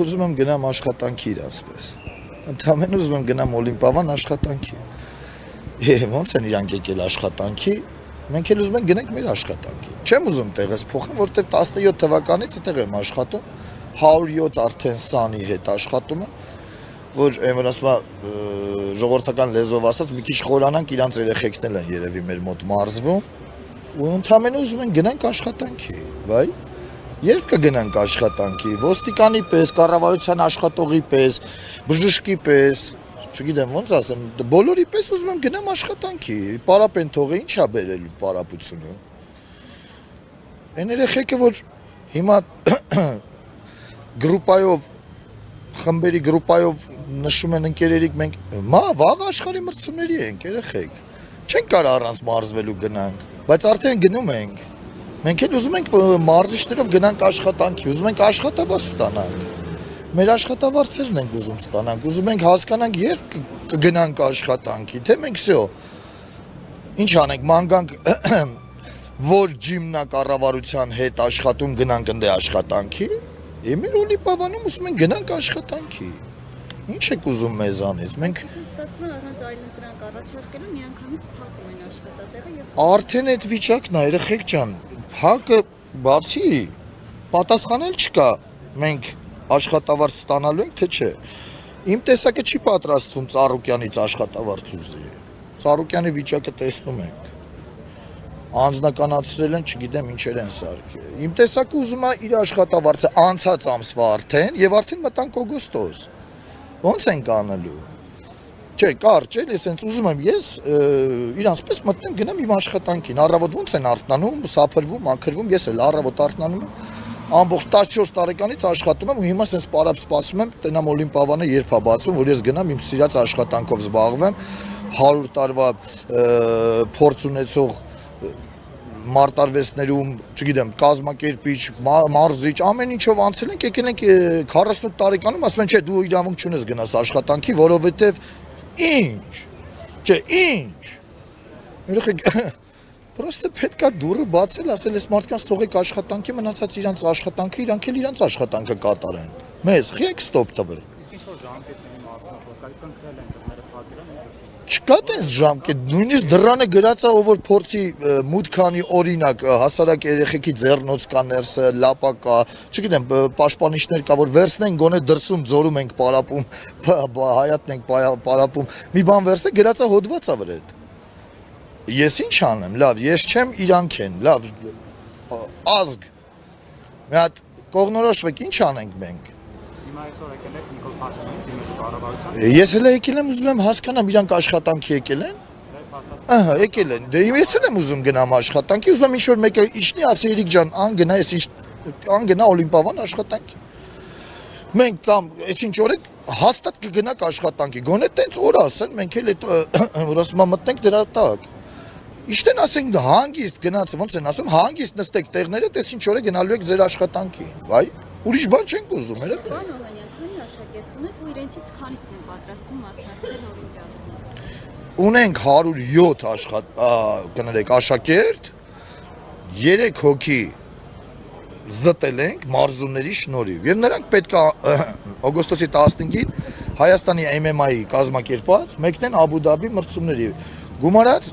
ուզում եմ գնամ աշխատանքի իրացպես։ Ընդհանրապես ուզում եմ գնամ Օլիմպիավան աշխատանքի։ Ոնց են իրանք եկել աշխատանքի, մենք էլ ուզում ենք գնանք մեր աշխատանքի։ Չեմ ուզում տեղս փոխեմ, որովհետև 17 թվականից այդտեղ եմ աշխատում, 107 արդեն սանի հետ աշխատում եմ, որ այն ասում է ժողովրդական լեզվով ասած մի քիչ խորանանք, իրանց երեխեքն են երևի մեր մոտ մարզվում, ու ընդհանրապես ուզում են գնանք աշխատանքի, վայ։ Երբ կգնանք աշխատանքի, ոստիկանի պես, կառավարության աշխատողի պես, բժշկի պես, չգիտեմ ոնց ասեմ, բոլորի պես ուզում եմ գնամ աշխատանքի, պարապեն թողը ինչ է բերելու պարապությունը։ Այն երեխեքը, որ հիմա գրուպայով, խմբերի գրուպայով նշում են ընկերերիք, մենք վաղ աշխարհի մրցումների ենք երեխեք, չենք կարող առանց մարզվելու գնանք, բայց արդեն գնում ենք։ Մենք էլ ուզում ենք մարզիչներով գնանք աշխատանքի, ուզում ենք աշխատավարձ ստանանք։ Մեր աշխատավարձերն ենք ուզում ստանանք, ուզում ենք հասկանանք երբ կգնանք աշխատանքի, թե մենք всё։ Ինչ անենք, մանգանք որ ջիմնա կառավարության հետ աշխատում գնանք ընդ աշխատանքի, մեր Օլիմպիավանում ուզում ենք գնանք աշխատանքի։ Ինչ եք ուզում մեզանից։ Մենք ստացվում է առանց այլընտրանք առաջարկելու միանգամից փակում են աշխատատեղը եւ արդեն այդ վիճակն է, երեխեք ջան, փակը բացի պատասխանել չկա։ Մենք աշխատավարձ ստանալու ենք, թե չէ։ Իմ տեսակը չի պատրաստվում Ծառուկյանից աշխատավարձ ուզի։ Ծառուկյանի վիճակը տեսնում ենք։ Անձնականացրել են, չգիտեմ ինչեր են սարքել։ Իմ տեսակը ուզում է իր աշխատավարձը անցած ամսվա արդեն եւ արդեն մտանք օգոստոս։ Ոնց ենք անելու։ Չէ, կարճ էլի, ասենց ուզում եմ ես իրանց պես մտնեմ գնամ իմ աշխատանքին։ Առավոտ ոնց են արթնանում, սափրվում, մաքրվում, ես էլ առավոտ արթնանում եմ։ Ամբողջ 14 տարեկանից աշխատում եմ ու հիմա ասենց պարապ սպասում եմ, տենամ Օլիմպիավանը երբ է բացվում, որ ես գնամ իմ սիրած աշխատանքով զբաղվեմ, 100 տարվա փորձ ունեցող մարտարվեստներում, չգիտեմ, կազմակերպիչ, մարզիչ, ամեն ինչով անցել ենք, եկել ենք 48 տարեկանում, ասում են, չէ, դու իրավունք չունես գնաս աշխատանքի, որովհետև ինչ, չէ, ինչ։ Երեխեք, պրոստը պետք է դուռը բացել, ասել ես մարդկանց թողեք աշխատանքի, մնացած իրանց աշխատանքը, իրանք էլ իրանց աշխատանքը կատարեն։ Մեզ ղեք ստոպ տվել։ Իսկ ինչ-որ ժամկետների մասնավորական կնքրել են դռները փակել են։ Չկա տես ժամկետ, նույնիսկ դռանը գրած է, ով որ փորձի մուտքանի օրինակ, հասարակ երեխեքի ձեռնոց կա ներսը, լապա կա, չգիտեմ, պաշտպանիչներ կա, որ վերցնեն գոնե դրսում ձորում ենք պարապում, հայատն ենք պարապում, մի բան վերցնեն, գրած է հոդված է վրա։ Ես ինչ անեմ, լավ, ես չեմ, իրանք են, լավ, ազգ, մի հատ կողնորոշվեք, ինչ անենք մենք։ Հիմա այսօր եկել եք Նիկոլ Փաշինյանի դիմելու կառավարության։ Ես էլ եկել եմ, ուզում եմ հասկանամ, իրանք աշխատանքի եկել են։ Ահա, եկել են։ Դե ես էլ եմ ուզում գնամ աշխատանքի, ուզում եմ ինչ-որ մեկը իջնի, ասի Երիկ ջան, անգնա, ես անգնա Օլիմպիավան աշխատանքի։ Մենք կամ այսինչ օրենք հաստատ կգնանք աշխատանքի, գոնե տենց օր ասեն, մենք էլ այդ որ ասում եմ մտնենք դրա տակ։ Իշտեն ասենք հանգիստ գնաց, ոնց են ասում, հանգիստ նստեք տեղները, տես ինչ օրը գնալու եք ձեր աշխատանքի, վայ, ուրիշ բան չենք ուզում, հələ։ Պարոն Օհանյան, քանի աշակերտ ունեք ու իրենցից քանիսն են պատրաստվում մասնակցել Օլիմպիադան։ Ունենք 107 կներեք աշակերտ, 3 հոգի զտել ենք մարզումների շնորհիվ եւ նրանք պետք է օգոստոսի 15-ին Հայաստանի MMA-ի կազմակերպած մեկնեն Աբու Դաբի մրցումների։ Գումարած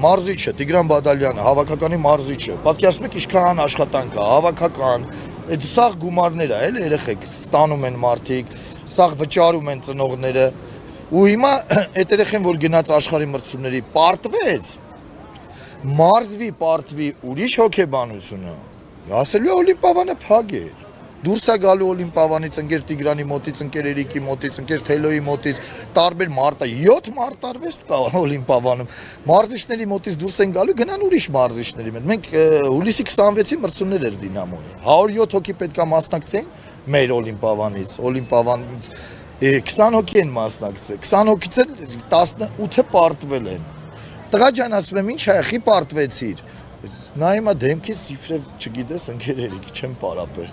մարզիչը Տիգրան Բադալյանը, հավաքականի մարզիչը, պատկերացնում եք ինչքան աշխատանք է, հավաքական, այդ սաղ գումարները էլ երեխեք ստանում են մարդիկ, սաղ վճարում են ծնողները, ու հիմա այդ երեխեն, որ գնաց աշխարհի մրցումների, պարտվեց, մարզվի, պարտվի, ուրիշ հոգեբանությունը, ասելու է Օլիմպիավանը փագեր։ Դուրս է գալու Օլիմպիավանից ընկեր Տիգրանի մոտից, ընկեր Երիկի մոտից, ընկեր Թելոյի մոտից, տարբեր մարտա, 7 մարտարվեստ կա Օլիմպիավանում։ Մարզիչների մոտից դուրս են գալու, գնան ուրիշ մարզիչների մոտ։ Մենք հուլիսի 26-ի մրցումներ էր Դինամոյի։ 107 հոգի պետք է մասնակցեն մեր Օլիմպիավանից, Օլիմպիավանից 20 հոգի են մասնակցել, 20 հոգից էլ 18-ը պարտվել են։ Տղա ջան, ասում եմ, ինչ հայախի պարտվեցիր։ Նա հիմա դեմքից իբրև չգիտես ընկեր Երիկ, չեմ պարապել։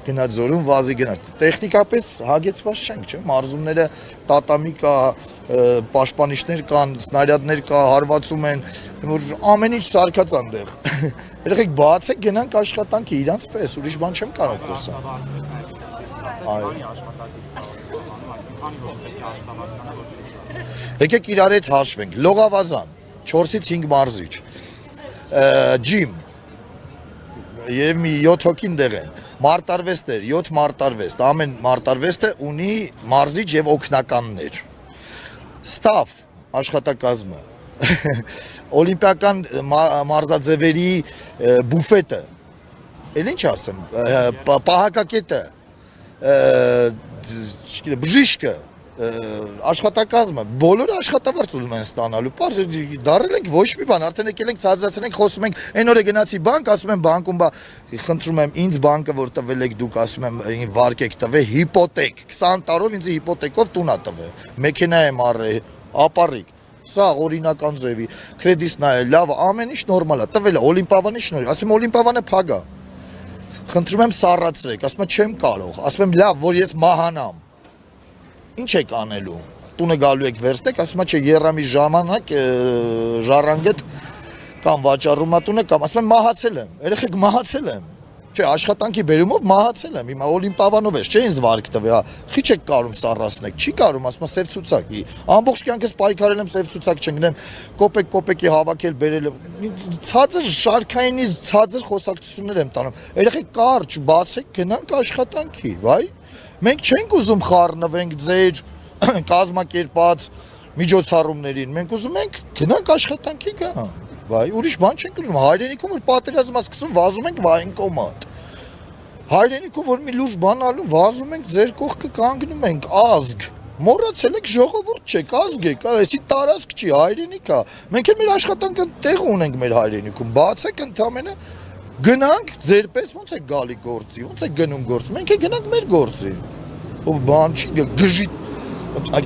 Գնաց զորում վազի գնաց։ Տեխնիկապես հագեցված չենք, չէ՞, մարզումները տատամի կա, պաշտպանիչներ կան, սնարյադներ կա, հարվածում են, որ ամեն ինչ սարքած այնտեղ։ Երեխեք բացեք գնանք աշխատանքի, իրանց պես, ուրիշ բան չեմ կարող խոսալ։ քանի աշխատակից կանում, այսինքն քանի հոգի պետք է աշխատավարձանա, որ Եկեք իրար հետ հաշվենք։ Լողավազան 4-ից 5 մարզիչ։ Ջիմ եւ մի 7 հոգին դեղ են։ Մարտարվեստներ 7 մարտարվեստ։ Ամեն մարտարվեստը ունի մարզիչ եւ օգնականներ։ Ստաֆ աշխատակազմը օլիմպիական մարզաձևերի բուֆետը։ Էլ ինչ ասեմ, պահակակետը, բժիշկը աշխատակազմը, բոլորը աշխատավարձ ուզում են ստանալու, պարզ դարել ենք ոչ մի բան, արդեն եկել ենք ցածրացել ենք, խոսում ենք, այն օրը գնացի բանկ, ասում եմ բանկում, խնդրում եմ ինձ բանկը, որ տվել եք դուք, ասում եմ վարկ եք տվել, հիպոթեք, 20 տարով ինձ հիպոթեկով տուն ա տվել, մեքենա եմ առել, ապառիկ, սա օրինական ձևի, կրեդիտ նայել, լավ, ամեն ինչ նորմալ ա, տվել ա, Օլիմպիավանի շնորհիվ, ասում եմ Օլիմպիավանը փակ ա, խնդրում եմ սառացրեք, ասում եմ չեմ կարող, ասում եմ լավ, որ ես մահանամ Ինչ եք անելու, տունը գալու եք վերստեք, ասում է չէ երամի ժամանակ ժառանգետ կամ վաճառումա տունը կամ ասում եմ մահացել եմ, երեխեք մահացել եմ, չէ աշխատանքի բերումով մահացել եմ, հիմա Օլիմպիավանով ես, չէ ինձ վարկ տվի, հա, խիչ եք կարում սառացնեք, չի կարում, ասում է սև ցուցակ, ամբողջ կյանքս պայքարել եմ սև ցուցակ չընկնեմ, կոպեկի հավաքել բերել եմ, ցածր շարքայինից ցածր խոսակցություններ եմ տանում, երեխեք կարճ, բացեք, գնանք աշխատանքի, վայ Մենք չենք ուզում խառնվենք ձեր կազմակերպած միջոցառումներին, մենք ուզում ենք գնանք աշխատանքի գա, վայ, ուրիշ բան չենք ուզում, հայրենիքում որ պատերազմա սկսում վազում ենք վայնկոմատ, հայրենիքում որ մի լուրջ բան ալում վազում ենք ձեր կողքը կանգնում ենք, ազգ, մոռացել եք ժողովուրդ չեք, ազգ եք, այսի տարածք չի, հայրենիք է, մենք էլ մեր աշխատանքը տեղ ունենք մեր հայրենիքում, բացեք ընդամենը Գնանք ձեր պես ոնց է գալի գործի, ոնց է գնում գործ, մենք է գնանք մեր գործի, բան չի,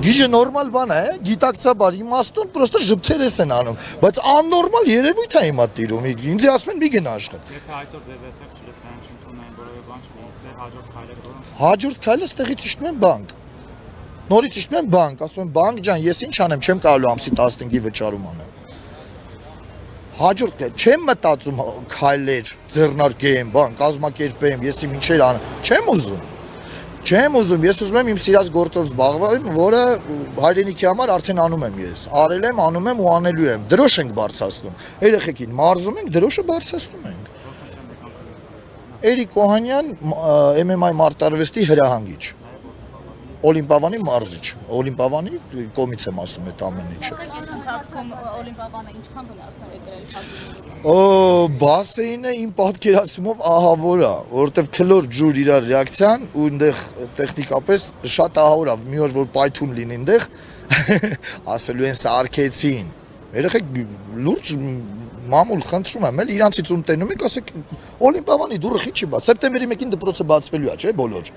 գիժը նորմալ բան է, գիտակցաբար իմաստուն, պրոստը ժպցերես են անում, բայց աննորմալ երևույթ է հիմա տիրում, ինձ ասում են մի գնա աշխատ։ Եթե այսօր ձեզ այստեղ չլսեն, չընդունեն որևէ բան չլինի, ձեր հաջորդ քայլերը որոնք։ Հաջորդ քայլը ստեղից իջնում են բանկ, նորից իջնում են բանկ, ասում են բանկ ջան, ես ինչ անեմ, չեմ կարելու ամսի 15-ի վճարում անեմ։ Հաջորդ չեմ մտածում քայլեր ձեռնարկեմ, բան կազմակերպեմ, ես իմ ինչեր անեմ, չեմ ուզում, ես ուզում եմ իմ սիրած գործով զբաղվեմ, որը հայրենիքի համար արդեն անում եմ ես, արել եմ, անում եմ ու անելու եմ, դրոշ ենք բարձրացնում, երեխեքին մարզում ենք, դրոշը բարձրացնում ենք։ Էրիկ Օհանյան, MMA մարտարվեստի հրահանգիչ, Օլիմպիավանի մարզիչ, Օլիմպիավանի կողմից եմ ասում այդ ամեն ինչը։ Ընթացքում Օլիմպիավանը ինչքան վնասներ է կրել Բասեինը իմ պատկերացումով ահավոր է, որովհետև քլոր ջուր իրար ռեակցիան ու այնտեղ տեխնիկապես շատ ահավոր է, մի օր որ պայթուն լինի այնտեղ, ասելու են սարքեցին։ Երեխեք լուրջ մամուլ խնդրում եմ, էլ իրանցից ում տենում եք, ասեք Օլիմպիավանի դուռը խիչի բաց, սեպտեմբերի 1-ին դպրոցը բացվելու է, չէ՞ բոլոր։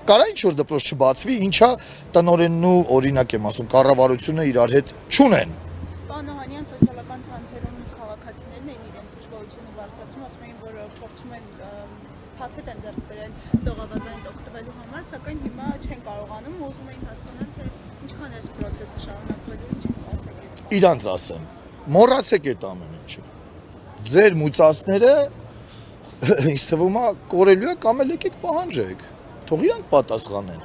Կարա ինչ-որ դպրոց չբացվի, ինչա տնօրենն ու օրինակ եմ ասում, կառավարությունը իրար հետ չունեն։ Պարոն Օհանյան, սոցիալական ցանցերում քաղաքացիներն են իրենց դժգոհությունը բարձրացնում, ասում են, որ փորձում են փաթեթ են ձեռք բերել լողավազանից օգտվելու համար, սակայն հիմա չեն կարողանում, ուզում էին հասկանալ, թե ինչքան է այս process-ը շարունակվելու, ինչ կասեք։ Իրանց ասեմ, մոռացեք այդ ամեն ինչը։ Ձեր մուծածները ինձ թվում է կորելու է կամ էլ եկեք պահանջեք։ Թող իրանք պատասխանեն։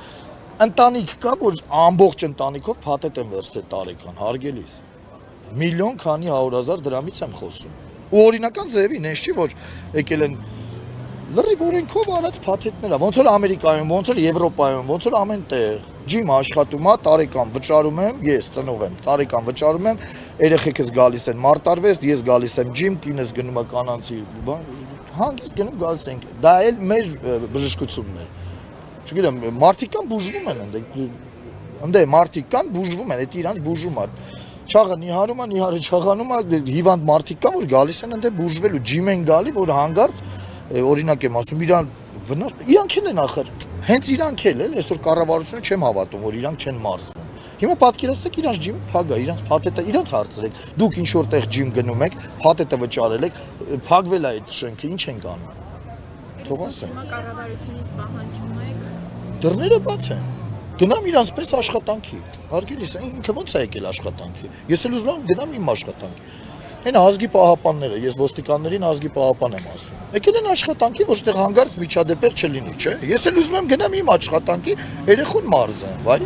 Ընտանիք կա, որ ամբողջ ընտանիքով փաթեթ են վերցրել տարեկան, հարգելիս։ Միլիոն քանի 100,000 դրամից եմ խոսում։ Ու օրինական ձևի, նենց չի, որ եկել են լրիվ օրենքով արած փաթեթները, ոնց որ Ամերիկայում, ոնց որ Եվրոպայում, ոնց որ ամեն տեղ։ Ջիմ աշխատում է, տարեկան վճարում եմ, ես ծնող եմ, տարեկան վճարում եմ, երեխեքս գալիս են մարտարվեստ, ես գալիս եմ ջիմ, կինս գնում է կանանցի, հանգիստ գնում գալիս ենք։ Դա էլ մեր բժշկությունն է։ Չգիտեմ, մարդիկ կան բուժվում են ընդե մարդիկ կան բուժվում են, այդ իրանց բուժում է։ Չաղը նիհարում է, նիհարը չաղանում է, հիվանդ մարդիկ կան, որ գալիս են ընդե բուժվելու, ջիմ են գալի, որ հանգարց օրինակ եմ ասում, իրանք են ախր, հենց իրանք էլ, այսօր կառավարությունը չեմ հավատում, որ իրանք չեն մարզվում։ Հիմա պատկերացրեք իրանց ջիմը փակ է, իրանց փաթեթը, իրանց հարցրեք, դուք ինչ որտեղ ջիմ գնում եք, փաթեթը վճարել եք, փակվել է այդ շենքը, ինչ ենք անում։ Թող ասեմ։ Հիմա կառավարությունից պահանջում եք Դռները բաց են։ Գնամ իրանց պես աշխատանքի։ Հարգելիս, ինքը ոնց է եկել աշխատանքի։ Ես էլ ուզում եմ գնամ իմ աշխատանքի։ Այն ազգի պահապանները, ես ոստիկաններին ազգի պահապան եմ ասում։ Եկել են աշխատանքի, որտեղ հանգարց միջադեպեր չլինի, չէ։ Ես էլ ուզում եմ գնամ իմ աշխատանքի երեխուն մարզեմ, վայ։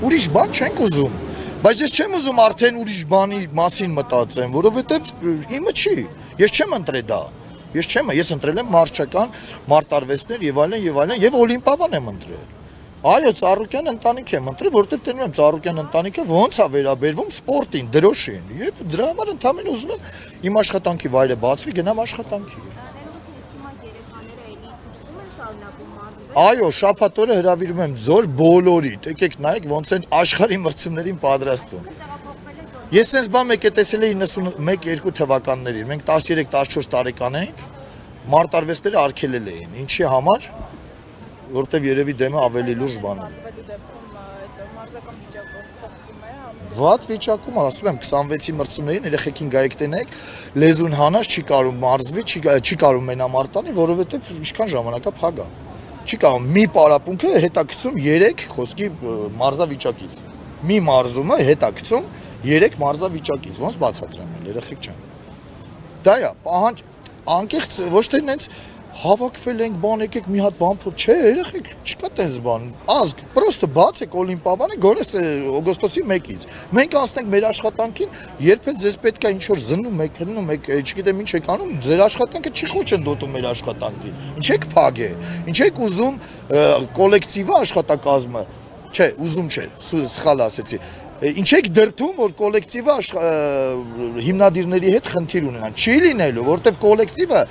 Ուրիշ բան չենք ուզում։ Բայց ես չեմ ուզում արդեն ուրիշ բանի մասին մտածեմ, որովհետև իմը չի։ Ես չեմ ընտրել դա։ Ես ընտրել եմ մարզչական, մարտարվեստներ եւ այլն եւ օլիմպիադան եմ ընտրել։ Այո, Ծառուկյան ընտանիք եմ ընտրել, որովհետև տենում եմ Ծառուկյան ընտանիքը ոնց է վերաբերվում սպորտին, դրոշին, եւ դրա համար ընդհանրապես ուզում եմ իմ աշխատանքի վայրը բացվի, գնամ աշխատանքի։ Այո, շաբաթ օրը հրավիրում եմ ձոր բոլորի, եկեք նայեք ոնց են աշխարհի մրցումներին պատրաստվում։ Ես sense բան մեկ է տեսել եմ 91-2 թվականներին, մենք 13-14 տարեկան ենք, մարտարվեստները արգելել էին, ինչի համար, որտեվ երևի դեմը ավելի լուրջ բան է։ Վատ վիճակում ասում եմ 26-ի մրցումներին երեխեքին գայեք տենեք, լեզուն հանած չի կարող մարզվի, չի կարող մենամարտանի, որովհետև ինչքան ժամանակ է փագա։ Չի կարող մի պարապմունքը հետաքցում 3 խոսքի մարզավիճակից։ Մի մարզումը հետաքցում 3 մարզավիճակից, ոնց բացատրեմ, երեխեք չեն։ Դա է, պահանջ անկեղծ ոչ թե նենց հավաքվել ենք բան եկեք մի հատ բան փոր, չէ, երեխեք, չկա տես բան, ազգ, պրոստը բացեք օլիմպիադանը գոնես օգոստոսի 1-ից։ Մենք անցնենք մեր աշխատանքին, երբեք ձեզ պետք է ինչ-որ զննում եք, հնում եք, չգիտեմ ինչ եք անում, ձեր աշխատանքը չի խոչընդոտում մեր աշխատանքին։ Ինչ եք փագե, ինչ եք ուզում կոլեկտիվը աշխատակազմը, չէ, ուզում չէ, սխալ ասեցի։ Ինչ եք դրդում, որ կոլեկտիվը հիմնադիրների հետ խնդիր ունենան։ Չի լինելու, որտեվ կոլեկտիվը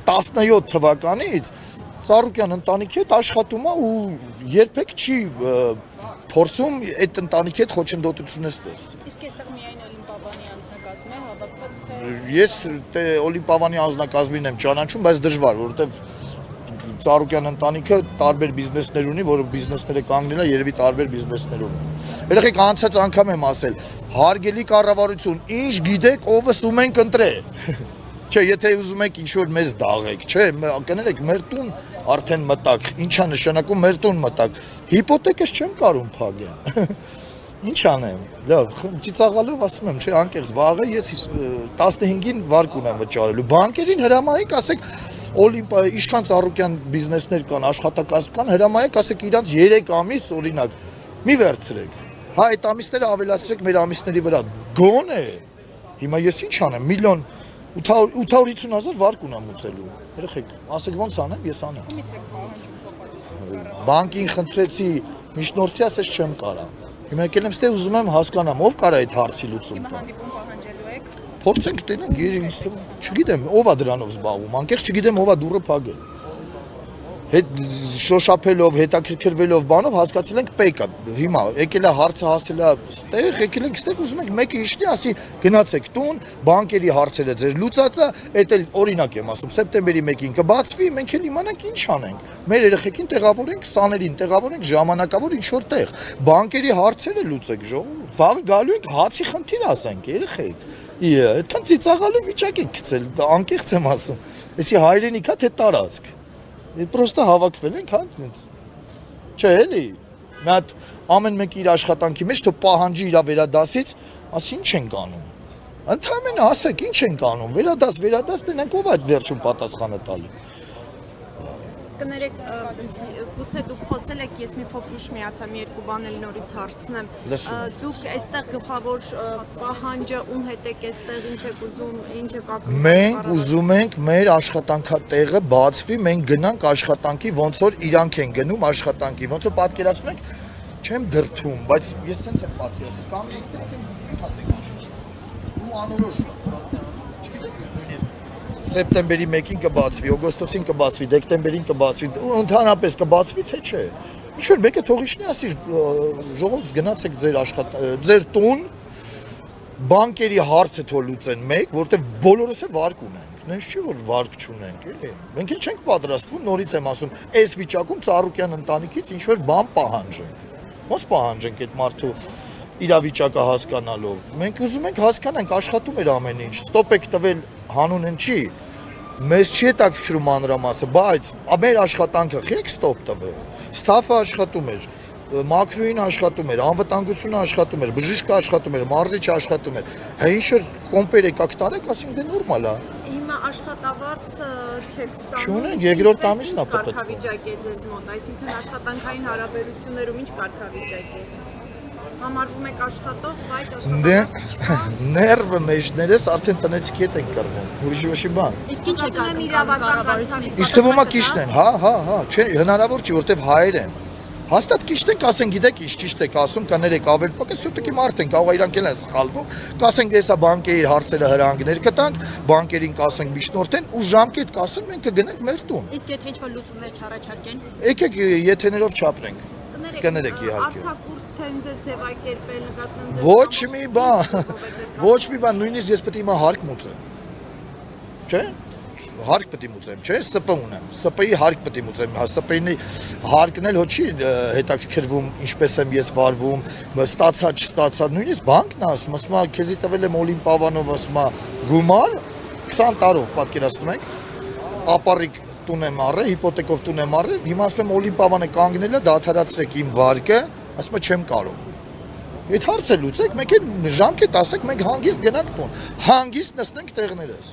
17 թվականից Ծառուկյան ընտանիքի հետ աշխատում է ու երբեք չի փորձում այդ ընտանիքի հետ խոչընդոտություններ ստեղծել։ Իսկ այստեղ միայն օլիմպիադանի անձնակազմն է հավաքված թե Ես օլիմպիադանի անձնակազմին եմ ճանաչում, բայց դժվար, որովհետև Ծառուկյան ընտանիքը տարբեր բիզնեսներ ունի, որը բիզնեսները կանգնել է երևի տարբեր բիզնեսներով։ Երեխեք անցած անգամ եմ ասել, հարգելի կառավարություն, ինչ գիտեք, ովը սում ենք ընտրե։ Չէ, եթե ուզում եք ինչ-որ մեզ դաղեք, չէ, կներեք, մեր տուն արդեն մտակ, ինչա նշանակում մեր տուն մտակ, հիպոթեկս չեմ կարում փագեմ, ինչ անեմ, լավ, ծիծաղալով ասում եմ, չէ, անկեղծ, վաղը ես 15-ին վարկ ունեմ վճարելու, բանկերին հրամայեք, ասեք, ինչքան Ծառուկյան բիզնեսներ կան, աշխատակազմ կան, հրամայեք, ասեք, իրանց 3 ամիս, օրինակ, մի վերցրեք, հա, այդ ամիսները ավելացրեք մեր ամիսների վրա, գոն է, հիմա ես ինչ անեմ, 850,000 վարկ ունեմ ուծելու, երեխեք, ասեք ոնց անեմ, ես անեմ։ Բանկին խնդրեցի միջնորդի, ասես չեմ կարա։ Հիմա եկել եմ ստե ուզում եմ հասկանամ, ով կարա այդ հարցի լուծում տա։ հանդիպում պահանջելու եք։ Փորձենք տենենք, ինձ թվում, չգիտեմ, ով է դրանով զբաղվում, անկեղծ չգիտեմ ով է դուրը փագել։ Հետ շոշափելով, հետաքրքրվելով բանով հասկացել ենք պեկա։ Հիմա եկել է հարցը հասել է ստեղ, եկել ենք ստեղ ուզում ենք մեկը իշտի, ասի գնացեք տուն, բանկերի հարցերը ձեր լուծած է, էդ էլ օրինակ եմ ասում, սեպտեմբերի 1-ին կբացվի, մենք էլ իմանանք ինչ անենք։ Մեր երեխեքին տեղավորենք, սաներին տեղավորենք ժամանակավոր ինչ-որ տեղ։ Բանկերի հարցերը լուծեք, ժողովուրդ։ Վաղը գալու ենք հացի խնդիր ասենք, երեխեք։ Այդքան ծիծաղալու վիճակ եք գցել, անկեղծ եմ ասում։ Էսի հայրենիքա թե տարածք։ Պրոստը հավաքվել ենք, հա, չէ, էլի, մի հատ ամեն մեկ իր աշխատանքի մեջ թող պահանջի իր վերադասից, ասի ինչ ենք անում, ընդհանրապես ասեք ինչ ենք անում, վերադաս տենենք ով այդ վերջում պատասխանը տալու։ Կներեք, գուցե դուք խոսել եք, ես մի փոքր միացամ, երկու բան էլ նորից հարցնեմ։ Դուք այստեղ գլխավոր պահանջը ում հետ եք այստեղ, ինչ եք ուզում, ինչ եք ակնկալում։ Մենք ուզում ենք մեր աշխատանքատեղը բացվի, մենք գնանք աշխատանքի, ոնց որ իրանք են գնում աշխատանքի, ոնց որ պատկերացնում եք, չեմ դրթում, բայց ես sense եմ պատկերացնում, կամ ինքս ասեմ մի հատ եք աշխատում։ Ու անորոշ սեպտեմբերի 1-ին կբացվի, օգոստոսին կբացվի, դեկտեմբերին կբացվի, ընդհանրապես կբացվի, թե չէ։ Ինչ-որ մեկը թող իշնի ասի, ժողովուրդ գնացեք ձեր տուն, բանկերի հարցը թող լուծեն մեկ, որտեղ բոլորս է վարկ ունենք, նենց չի որ վարկ չունենք, էլի։ Մենք էլ չենք պատրաստվում, նորից եմ ասում, այս վիճակում Ծառուկյան ընտանիքից ինչ-որ բան պահանջենք։ Ոնց պահանջենք այդ մարդու իրավիճակը հասկանալով։ Մենք ուզում ենք հասկանանք, աշխատում էր ամեն ինչ, ստոպ եք տվել հանուն չի, մեզ չի հետաքրքրում մանրամասը, բայց մեր աշխատանքը եք ստոպ տվել, ստաֆը աշխատում էր, մակրոին աշխատում էր, անվտանգությունը աշխատում էր, բժիշկը աշխատում էր, մարզիչը աշխատում էր։ Հա ինչ որ կոմպեր եկակ տարեք, ասենք դե նորմալ է։ Հիմա աշխատավարձ չեք ստանում։ Չունենք, երկրորդ ամիսն է պատտվում։ Կարգավիճակ է ձեզ մոտ, այսինքն աշխատանքային հարաբերություններում ինչ կարգավիճակ է։ Համարվում եք աշխատող, բայց Դե աշխատավարձ չկա։ ներվը մեջներս արդեն տնեցիք հետ ենք կռվում։ Ուրիշ ոչի բան։ Իսկ ինչ է Ուրեմն իրավական կառավարությունից։ Իսկ թվում է ճիշտ են, հա, չէ, հնարավոր չի, որտեվ հայեր են։ Հաստատ ճիշտ ենք, ասեն, գիտեք, ինչ ճիշտ եք ասում, կներեք ավել պակես, սուտիկի մարդ են, կարող է իրանք էլ են սխալվում, կասենք հեսա բանկերի հարցերը հրանգներ կտանք, բանկերին կասենք միջնորդեն ու ժամկետ կասեն, մենք կգնանք մեր տուն։ Իսկ եթե ինչ-որ լուծումներ չառաջարկեն, Եկեք եթեներով չապրենք։ Կներեք իհարկե։ Արցախուրդեն ձեզ ձևակերպել, նկատնում Ոչ մի բան, նույնիսկ ես պետք է հիմա հարկ մուծեմ։ Չէ՞։ Հարկ պետք է մուծեմ, չէ՞, ՍՊ ունեմ։ ՍՊ-ի հարկ պետք է մուծեմ, ՍՊ-ի հարկն էլ հո չի հետաքրքրվում, ինչպես եմ ես վարվում, ստացա, չստացա, նույնիսկ բանկն ասում, ասում է, քեզի տվել եմ Օլիմպիավանով, ասում է, գումար 20 տարով պատկերացնում եք, ապառիկ տուն եմ առել, հիպոթեկով տուն եմ առել, հիմա ասում եմ Օլիմպիավանը կանգնել է, դադարացրեք իմ վարկը, ասում է չեմ կարող։ Այդ հարցը լուծեք, մեկ էլ ժամկետ ասեք, մենք հանգիստ գնանք տուն, հանգիստ նստենք տեղներս։